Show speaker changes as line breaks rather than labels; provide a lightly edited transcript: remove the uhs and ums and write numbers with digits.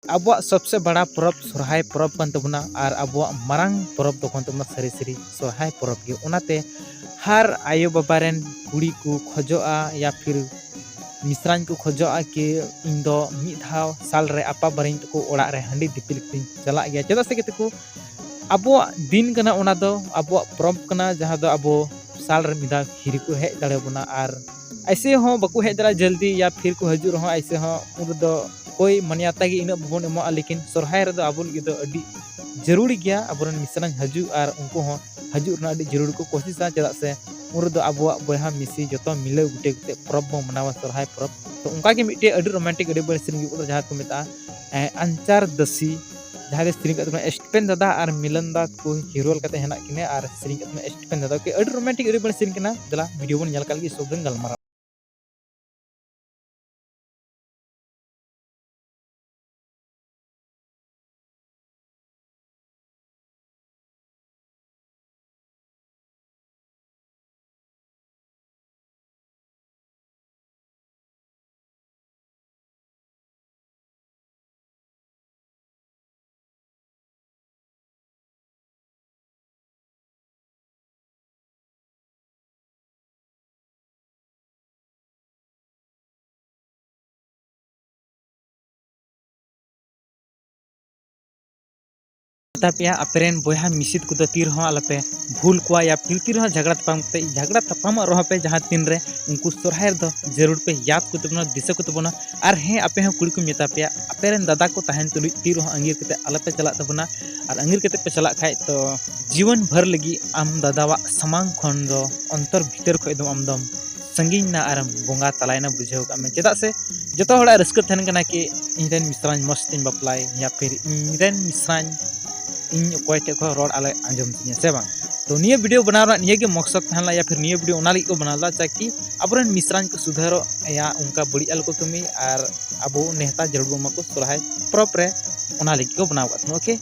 अब सबसे बड़ा पर्व सोरहाय पर्व कान तबना और अब मारंग पर्व दो कान तबना सरी सरी सोरहाय पर्व गे ओनाते हर आयो बाबा रेन कुड़ी को खोजोआ या फिर मिश्रान को खोजोआ कि इन दो मिद धाव साल रे आपा बारिन तको ओड़ा रे हंडी दिपिल किन चला गया चेदा से केतको अब दिन कना ओना दो अब पर्व कना जहां दो अब साल रे मिदा हिरी को हेज दाड़े बना और ऐसे हो बको हेज दाड़ा जल्दी या फिर को हजू रहो ऐसे हो उन दो कोई मान्यता गी इन बबन एमो लेकिन सोरहाय रे दो अब गे दो अडी जरूरी गया अबरन मिश्रान हजू और उनको हो हजू ना अडी जरूरी को कोशिशा चेदा से उन दो अब बहा मिसी जो मिले गुटे गुटे पर्व बो मनावा सोरहाय पर्व तो उनका के मिटे अडी रोमांटिक अडी बड़ सिरिंग को जहां को मेता अंचार दसी जहाँ स्त्रीन का स्टीफेन दादा और मिलन दा को हीरोल कते हेना किने और स्त्रीन का स्टीफेन दादा के अडी रोमांटिक अडी बड़ सिरिंग कना दला वीडियो बन नेल काल गी सब दिन गलमारा पे अपेरेन बहा मिसिद को तीर हो आलपे भूल को या फिर तीर हो झगड़ा तपाम रहा पे जहाँ तीन रे उनको सोरहाय दो जरूर पे याद को तबना दिशा को तबना और हें आपे हो कुड़ी को मेता पे अपेरेन दादा को तहन तुलुई तीर हो अंगीर कते आलपे चला तबना और अंगीर कते पे चला खाय तो जीवन भर लगी आम दादावा समांग खन दो अंतर भीतर खो एकदम आमदम संगीन ना आर बोंगा तलायना बुझाव का में चेदा से जतो हड़ा रस्क थन कना कि इनरेन मिश्रान मस्त इन बपलाय या फिर इनरेन मिश्रान इन कोई टे को रोड आले अंजम तिया से बांग तो निये वीडियो बनाना निये के मकसद थानला या फिर निये वीडियो ओना लगी को बनाला ताकि अबरन मिश्रान को सुधारो या उनका बड़ी आल को तुमी और अब नेता जरूर मको सोरहाय प्रॉपर ओना लगी को बनाव ओके।